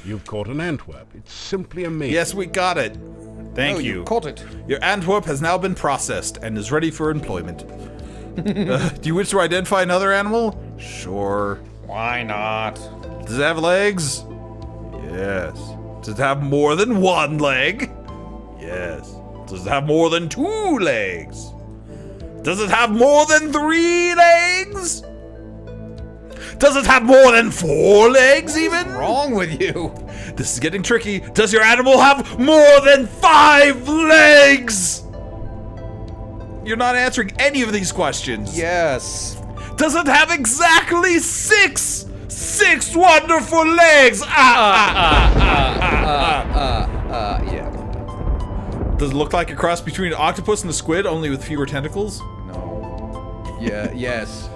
You've caught an Antwerp. It's simply amazing. Yes, we got it. Thank you. You caught it. Your Antwerp has now been processed and is ready for employment. Do you wish to identify another animal? Sure. Why not? Does it have legs? Yes. Does it have more than one leg? Yes. Does it have more than 2 legs? Does it have more than 3 legs? Does it have more than 4 legs even? What's wrong with you? This is getting tricky. Does your animal have more than 5 legs? You're not answering any of these questions. Yes. Does it have exactly 6 wonderful legs? Yeah. Does it look like a cross between an octopus and a squid, only with fewer tentacles? No. Yeah, yes.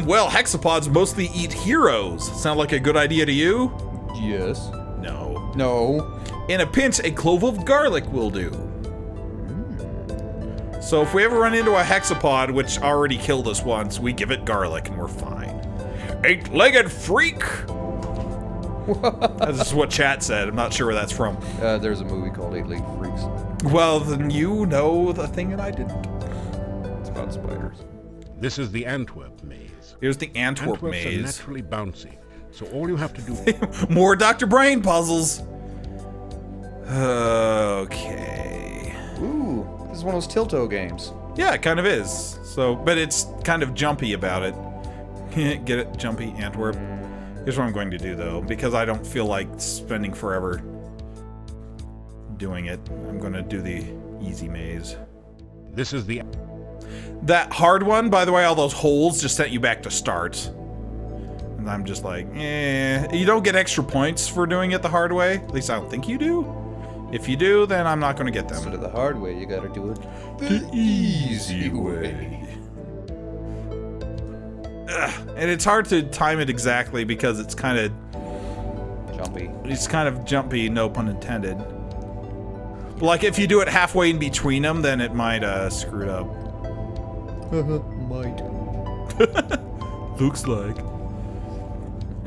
Well, hexapods mostly eat heroes. Sound like a good idea to you? Yes. No. No. In a pinch, a clove of garlic will do. So if we ever run into a hexapod, which already killed us once, we give it garlic and we're fine. 8-legged freak! That's just what chat said. I'm not sure where that's from. There's a movie called 8-Legged Freaks. Well, then you know the thing that I didn't. It's about spiders. This is the Antwerp maze. Here's the Antwerp Antwerps are maze. naturally bouncy, so all you have to do... More Dr. Brain puzzles. Okay. Ooh, this is one of those Tilto games. Yeah, it kind of is. So, but it's kind of jumpy about it. Get it? Jumpy Antwerp. Here's what I'm going to do, though, because I don't feel like spending forever doing it. I'm going to do the easy maze. This is the... That hard one, by the way, all those holes just sent you back to start. And I'm just like, You don't get extra points for doing it the hard way. At least I don't think you do. If you do, then I'm not going to get them. Instead of the hard way, you gotta do it the easy way. And it's hard to time it exactly because it's kind of Jumpy. It's kind of jumpy, no pun intended. But like if you do it halfway in between them, then it might screw it up. Might. Looks like.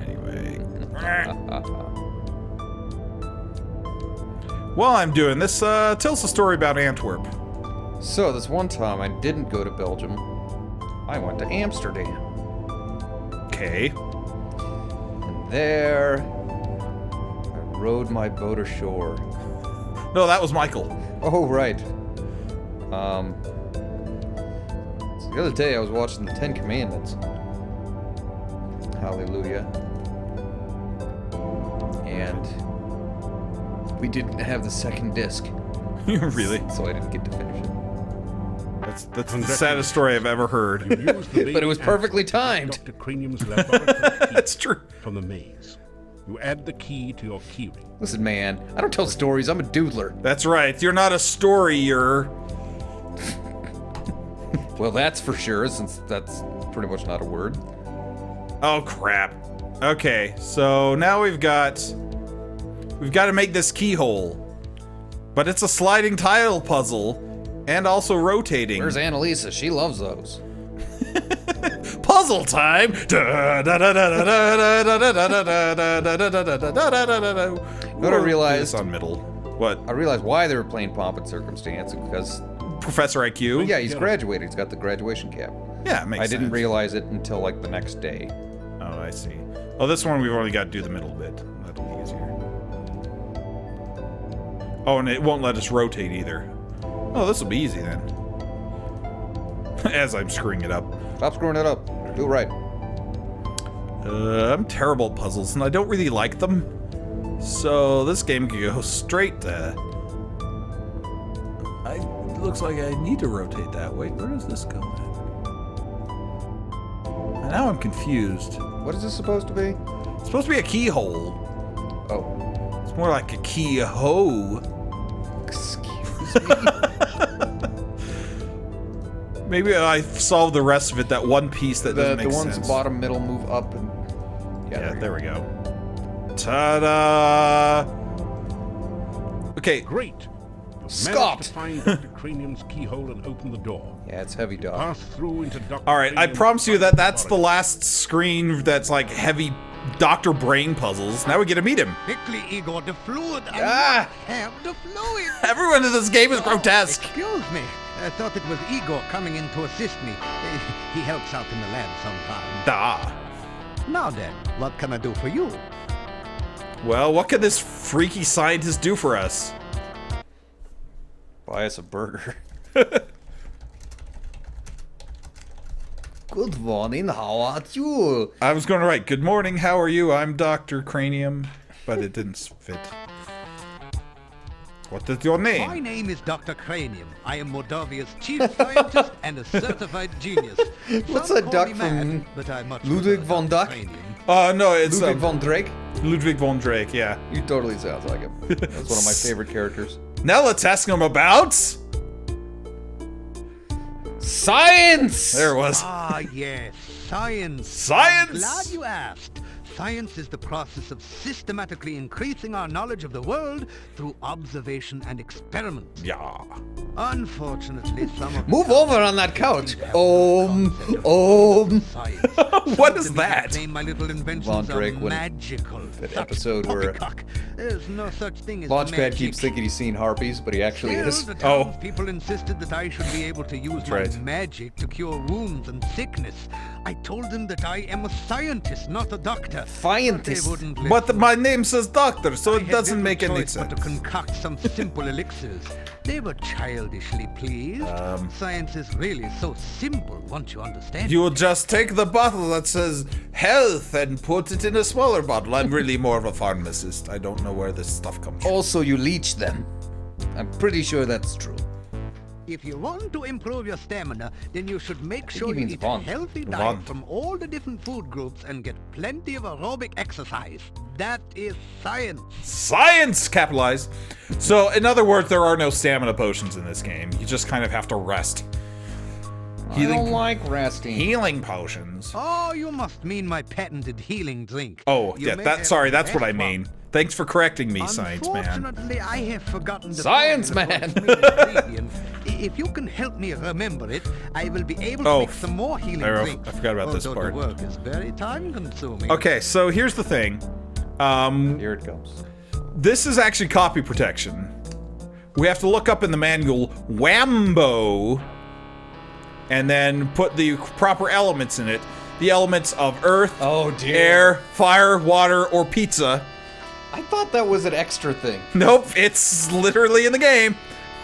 Anyway. While I'm doing this, tell us a story about Antwerp. So, this one time I didn't go to Belgium. I went to Amsterdam. Okay. And there, I rowed my boat ashore. No, that was Michael. Oh, right. So the other day I was watching the 10 Commandments. Hallelujah. And we didn't have the second disc. Really? So I didn't get to finish it. That's the saddest story I've ever heard. But it was perfectly timed. Dr. Cranium's laboratory key That's true. from the maze. You add the key to your keyring. Listen, man, I don't tell stories. I'm a doodler. That's right. You're not a story-er. Well, that's for sure, since that's pretty much not a word. Oh, crap. Okay, so now we've got to make this keyhole. But it's a sliding tile puzzle and also rotating. Where's Annalisa? She loves those. Puzzle time. What I realized on middle. What? I realized why they were playing Pomp and Circumstance, because Professor IQ? yeah, he's graduated. He's got the graduation cap. Yeah, it makes I sense. didn't realize it until like the next day. Oh, I see. Oh, this one we've only got to do the middle bit. That'll be easier. Oh, and it won't let us rotate either. Oh, this will be easy then. As I'm screwing it up. Stop screwing it up. Do it right. I'm terrible at puzzles, and I don't really like them. So this game can go straight to... It looks like I need to rotate that. Wait, where does this go then? And now I'm confused. What is this supposed to be? It's supposed to be a keyhole. Oh. It's more like a key-ho. Excuse me? Maybe I solved the rest of it, that one piece that doesn't make the sense. ones bottom, middle, move up, and... Yeah, there we go. Ta-da! Okay. Great. Scott! Managed to find Dr. Cranium's keyhole and open the door. Yeah, it's heavy, dog. Pass through into Dr. All right, I Cranium's promise you that's the laboratory. last screen that's like heavy Dr. Brain Puzzles. Now we get to meet him. Quickly, Igor, the fluid. I Ah. must have the fluid. Everyone in this game is grotesque. Excuse me. I thought it was Igor coming in to assist me. He helps out in the lab sometimes. Da. Now then, what can I do for you? Well, what can this freaky scientist do for us? Buy us a burger. Good morning, how are you? I was going to write, good morning, how are you? I'm Dr. Cranium, but it didn't fit. What is your name? My name is Dr. Cranium. I am Moldavia's chief scientist and a certified genius. What's Some that call duck me mad, from but I much Ludwig prefer von Dr. Duck? Cranium. No, it's Ludwig von Drake? Ludwig von Drake, yeah. You totally sounds like him. That's one of my favorite characters. Now let's ask him about... Science! There it was. Ah, yes, science. Science! Glad you asked. Science is the process of systematically increasing our knowledge of the world through observation and experiment. Yeah. Unfortunately, some of Move over on that couch. science. What is To me, that? I claim my little inventions Von Drake are when- magical. that Such episode where poppycock. There's no such thing as Launchpad magic. keeps thinking he's seen harpies, but he actually Still, is. the Oh. townspeople insisted that I should be able to use my right. magic to cure wounds and sickness. I told them that I am a scientist, not a doctor. Scientist. They wouldn't listen. But my name says doctor, so I it had doesn't little make any choice but sense. to concoct some simple elixirs. They were childishly pleased. Science is really so simple once you understand. You just take the bottle that says health and put it in a smaller bottle. I'm really more of a pharmacist. I don't know where this stuff comes from. Also, you leech them. I'm pretty sure that's true. If you want to improve your stamina, then you should make he sure you means eat want. a healthy diet Want. from all the different food groups and get plenty of aerobic exercise. That is science. Science capitalized. So, in other words, there are no stamina potions in this game. You just kind of have to rest. I don't like resting. Healing potions. Oh, you must mean my patented healing drink. Oh, You yeah, may that. have Sorry, that's what I that one. mean. Thanks for correcting me, science man. Unfortunately, I have forgotten the Science formula for man. its main ingredient. If you can help me remember it, I will be able to Oh, make some more healing I drinks. forgot about this although part. The work is very time-consuming. Okay, so here's the thing. Here it comes. This is actually copy protection. We have to look up in the manual Wambo and then put the proper elements in it. The elements of earth, Oh, dear. air, fire, water, or pizza. I thought that was an extra thing. Nope, it's literally in the game.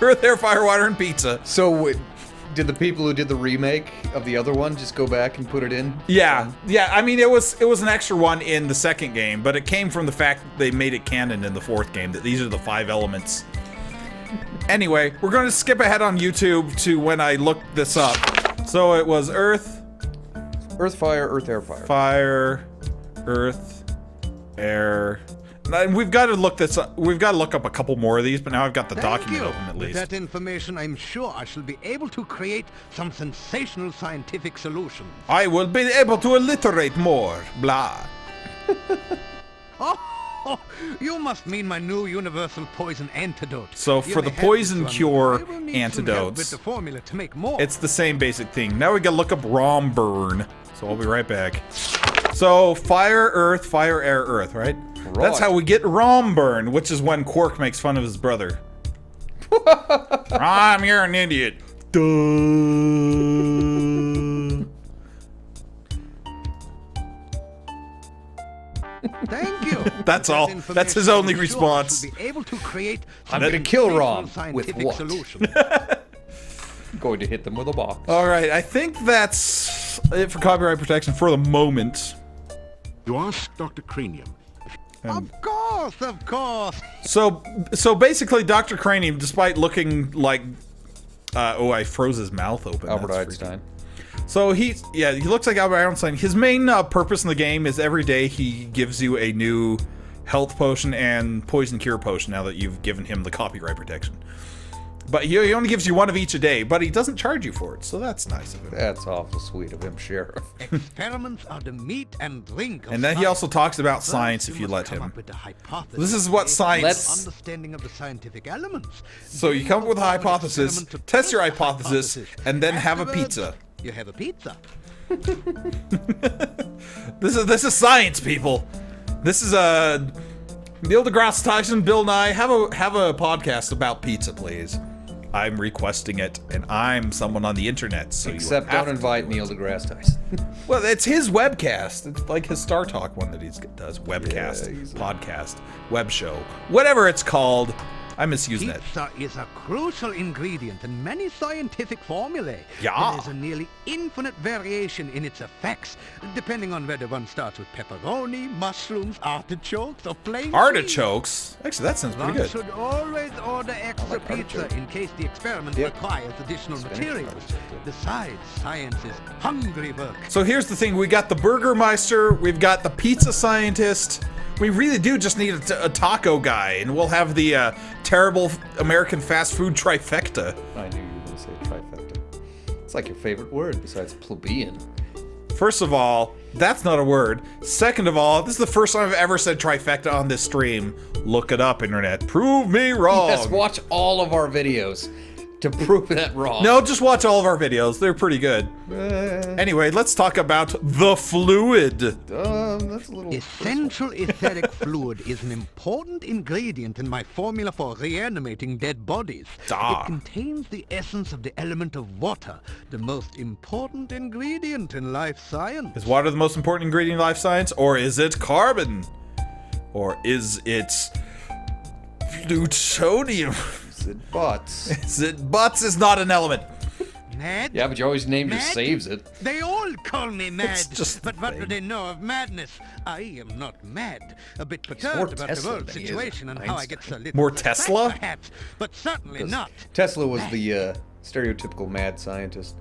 Earth, air, fire, water, and pizza. So, did the people who did the remake of the other one just go back and put it in? Yeah, I mean it was an extra one in the second game, but it came from the fact that they made it canon in the fourth game that these are the 5 elements. Anyway, we're going to skip ahead on YouTube to when I looked this up. So it was earth, Earth, fire, earth, air, fire. fire, earth, air. And we've got to look this up. We've got to look up a couple more of these, but now I've got the Thank document you. open at With least. that information, I'm sure I shall be able to create some sensational scientific solutions. I will be able to alliterate more. Blah. Oh, you must mean my new universal poison antidote. So You for may the have poison this one. cure I will need some help antidotes, with the formula to make more. it's the same basic thing. Now we gotta look up Romburn. So I'll be right back. So fire, air, earth, right? That's how we get Romburn, which is when Quark makes fun of his brother. Rom, you're an idiot. Duh. Thank you. That's With all. that information, That's his only I'm sure I response. shall be able to create I'm some gonna kill sensational Rom with scientific what? solution. Going to hit them with a box. Alright, I think that's it for copyright protection for the moment. You ask Dr. Cranium. Of course. So basically Dr. Cranium, despite looking like oh, I froze his mouth open. Albert That's Einstein. So he looks like Albert Einstein. His main purpose in the game is every day he gives you a new health potion and poison cure potion now that you've given him the copyright protection. But he only gives you one of each a day, but he doesn't charge you for it, so that's nice of him. That's awful sweet of him, Sheriff. Experiments are the meat and drink of And then he science. also talks about First, science if you must let come him. up with a hypothesis This is what based science- on Let's- understanding of the scientific elements. So you come up with a hypothesis, test your hypothesis, and then have a pizza. You have a pizza. This is science, people. This is Neil deGrasse Tyson, Bill Nye, have a podcast about pizza, please. I'm requesting it, and I'm someone on the internet, so Except don't invite Neil deGrasse Tyson. Well, it's his webcast. It's like his Star Talk one that he does. Webcast, podcast, web show, whatever it's called. I'm misusing it. Pizza is a crucial ingredient in many scientific formulae. Yeah. There is a nearly infinite variation in its effects, depending on whether one starts with pepperoni, mushrooms, artichokes, or plain cheese. Artichokes? Actually, that sounds pretty One good. should always order extra pizza in case the experiment requires additional materials. Besides, science is hungry work. So here's the thing. We got the Burgermeister. We've got the pizza scientist. We really do just need a taco guy, and we'll have the terrible American fast food trifecta. I knew you were going to say trifecta. It's like your favorite word besides plebeian. First of all, that's not a word. Second of all, this is the first time I've ever said trifecta on this stream. Look it up, internet. Prove me wrong. Yes, watch all of our videos to prove that wrong. No, just watch all of our videos. They're pretty good. Anyway, let's talk about the fluid. That's a little Essential etheric fluid is an important ingredient in my formula for reanimating dead bodies. Ah. It contains the essence of the element of water, the most important ingredient in life science. Is water the most important ingredient in life science? Or is it carbon? Or is it plutonium? Is it butts? Is it butts is not an element. Mad? Yeah, but you always name your Mad? saves it. They all call me mad. It's just but the what do thing. they know of madness? I am not mad. A bit more perturbed about the Tesla world than he is situation and how I get so little More respect, Tesla? perhaps, but certainly not. Tesla was the stereotypical mad scientist.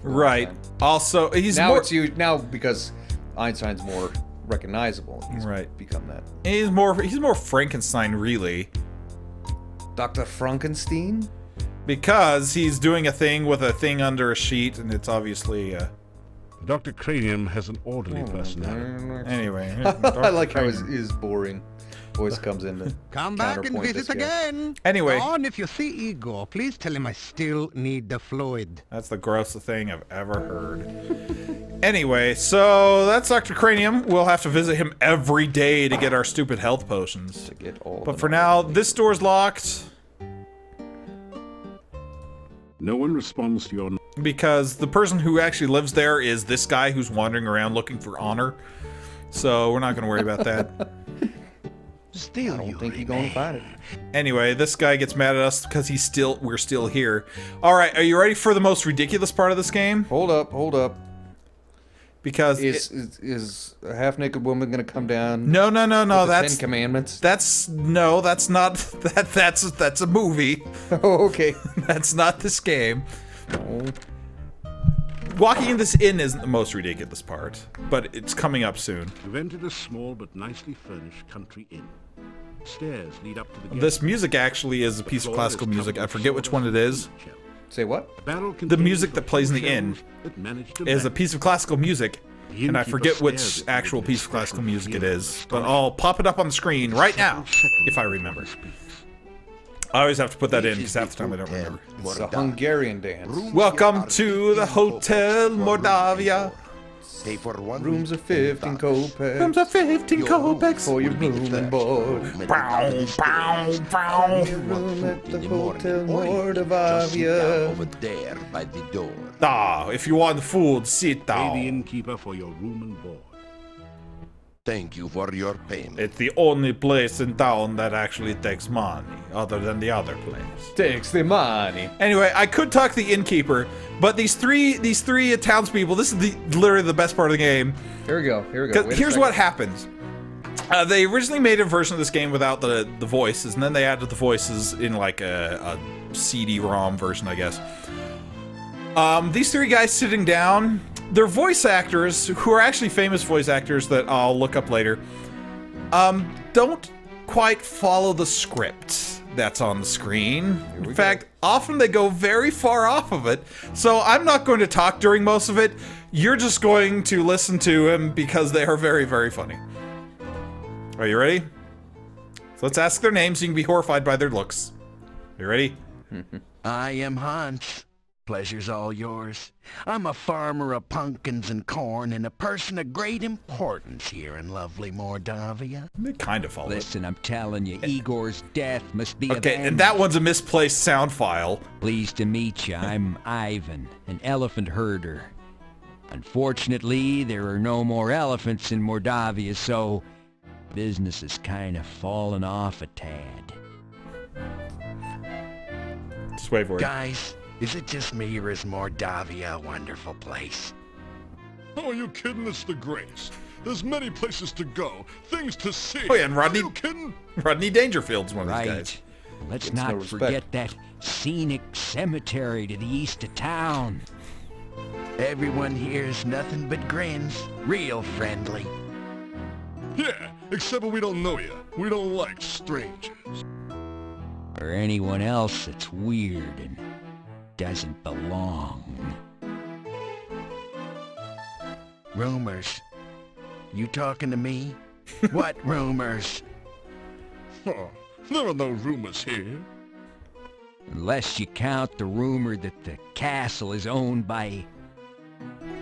Right. Also, he's Now more it's you. Now because Einstein's more recognizable, he's Right. become that. he's more Frankenstein, really, Dr. Frankenstein? because he's doing a thing with a thing under a sheet, and it's obviously Dr. Cranium has an orderly personality. anyway. I like how his boring voice comes in to Come back and counterpoint visit this guy. again. Anyway. Go on, if you see Igor, please tell him I still need the fluid. That's the grossest thing I've ever heard. Anyway, so that's Dr. Cranium. We'll have to visit him every day to get our stupid health potions. To get all But the for now, this door's locked No one responds to your because the person who actually lives there is this guy who's wandering around looking for honor. So we're not going to worry about that. Still, I don't think he's going to find it. Anyway, this guy gets mad at us because we're still here. All right, are you ready for the most ridiculous part of this game? Hold up. Because Is a half-naked woman going to come down? no, with the that's Ten Commandments. that's not that's a movie. Oh, okay. That's not this game. No. Walking in this inn isn't the most ridiculous part, but it's coming up soon. You've entered a small but nicely furnished country inn. Stairs lead up to the gate. This music actually is a piece of classical music. I forget which one it is. Say what? The music that plays in the inn is a piece of classical music, and I forget which actual piece of classical music it is, but I'll pop it up on the screen right now, if I remember. I always have to put that in, because half the time I don't remember. It's a Hungarian dance. Welcome to the Hotel Mordavia. Pay for one Rooms week, are 15 kopecks. Rooms are 15 kopecks. For your room and board. Bow, bow, bow. Your room at the in the morning. Hotel Or you just sit down Mordavia. over there by the door. Ah, if you want food, sit Pay the down. innkeeper for your room and board. Thank you for your payment. It's the only place in town that actually takes money, other than the other place. Takes the money. Anyway, I could talk the innkeeper, but these three townspeople. This is literally the best part of the game. Here we go. 'Cause here's what happens. They originally made a version of this game without the voices, and then they added the voices in like a CD-ROM version, I guess. These three guys sitting down, they're voice actors who are actually famous voice actors that I'll look up later. Don't quite follow the script that's on the screen. In fact, often they go very far off of it. So I'm not going to talk during most of it. You're just going to listen to him because they are very, very funny. Are you ready? So let's ask their names so you can be horrified by their looks. You ready? I am Hans. Pleasure's all yours. I'm a farmer of pumpkins and corn and a person of great importance here in lovely Mordavia. They kind of follow it. Listen, I'm telling you, Igor's death must be Okay, avenged. and that one's a misplaced sound file. Pleased to meet you. I'm Ivan, an elephant herder. Unfortunately, there are no more elephants in Mordavia, so business has kind of fallen off a tad. Just wait for it. Guys, is it just me or is Mordavia a wonderful place? Oh, are you kidding? It's the greatest. There's many places to go, things to see. Oh, yeah, and Rodney- Are you kidding? Rodney Dangerfield's one of these Right. guys. Let's Gets no not respect. forget that scenic cemetery to the east of town. Everyone here's nothing but grins. Real friendly. Yeah, except we don't know you. We don't like strangers. Or anyone else that's weird and doesn't belong. Rumors. You talking to me? What rumors? Oh, there are no rumors here. Unless you count the rumor that the castle is owned by...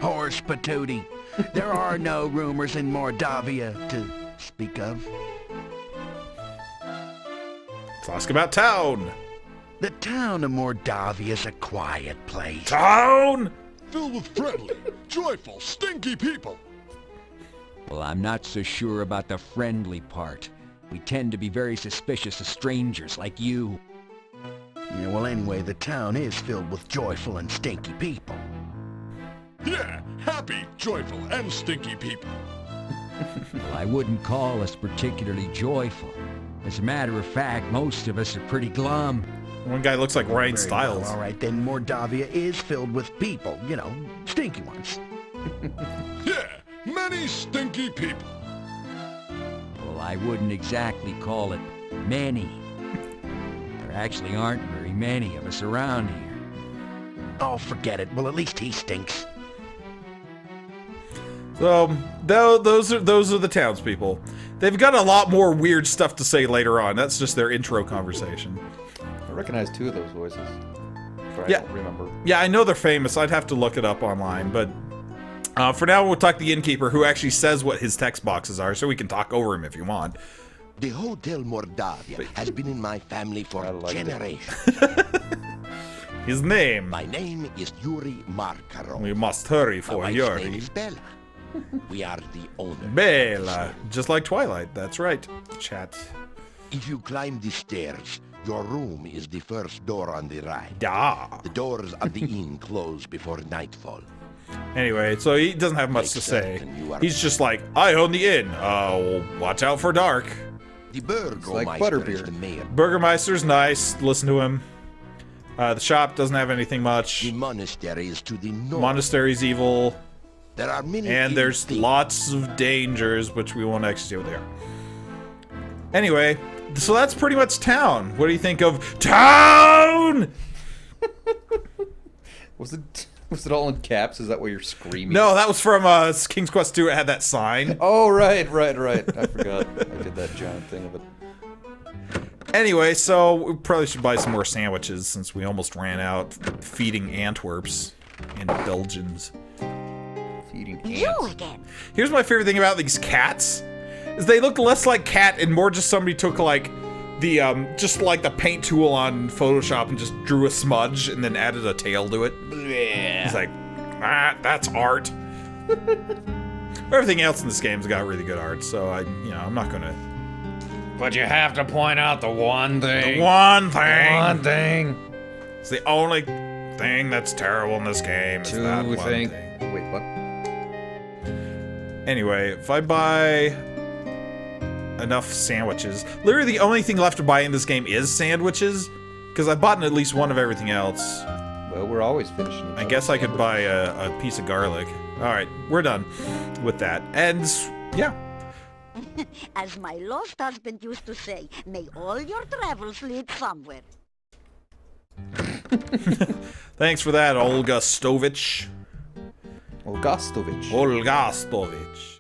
Horse patootie. There are no rumors in Mordavia to speak of. Let's ask about town. The town of Mordavia is a quiet place. Town! Filled with friendly, joyful, stinky people. Well, I'm not so sure about the friendly part. We tend to be very suspicious of strangers like you. Yeah, well, anyway, the town is filled with joyful and stinky people. Yeah, happy, joyful, and stinky people. Well, I wouldn't call us particularly joyful. As a matter of fact, most of us are pretty glum. One guy looks like Ryan Very Stiles. well, all right, then Mordavia is filled with people. You know, stinky ones. Yeah, many stinky people. Well, I wouldn't exactly call it many. There actually aren't very many of us around here. Oh, forget it. Well, at least he stinks. So, those are the townspeople. They've got a lot more weird stuff to say later on. That's just their intro conversation. I recognize two of those voices. But Yeah. I don't remember. Yeah, I know they're famous. I'd have to look it up online, but for now we'll talk to the innkeeper, who actually says what his text boxes are, so we can talk over him if you want. The Hotel Mordavia has been in my family for I like that. generations. His name. My name is Yuri Markarov. We must hurry My for wife's name Yuri. is Bella. We are the owners. Bela. Just like Twilight. That's right. Chat. If you climb the stairs, your room is the first door on the right. Yeah. The doors of the inn close before nightfall. Anyway, so he doesn't have much Make to say. certain you are- He's just like, I own the inn. Watch out for dark. The Burgomeister like is butterbeer. the mayor. Burgermeister's nice. Listen to him. The shop doesn't have anything much. The monastery is to the north. Monastery's evil. There are many And evil there's things. lots of dangers, which we won't actually see what they are. Anyway, so that's pretty much town. What do you think of town? Was it all in caps? Is that why you're screaming? No, that was from King's Quest 2. It had that sign. Oh, right. I forgot. I did that giant thing of it. Anyway, so we probably should buy some more sandwiches since we almost ran out feeding Antwerps and Belgians. Feeding You ants. again. Here's my favorite thing about these cats, is they look less like cat and more just somebody took like the just like the paint tool on Photoshop and just drew a smudge and then added a tail to it. He's like, that's art. Everything else in this game's got really good art, so I'm not gonna. But you have to point out the one thing. The one thing. One thing. It's the only thing that's terrible in this game. Is that one thing. Wait, what? Anyway, if I buy enough sandwiches, literally the only thing left to buy in this game is sandwiches, because I've bought at least one of everything else. Well, we're always finishing. I guess I could buy a piece of garlic. All right, we're done with that. And yeah, As my lost husband used to say, may all your travels lead somewhere. thanks for that, Olga Stovich. Olgastovich. Olga Stovich.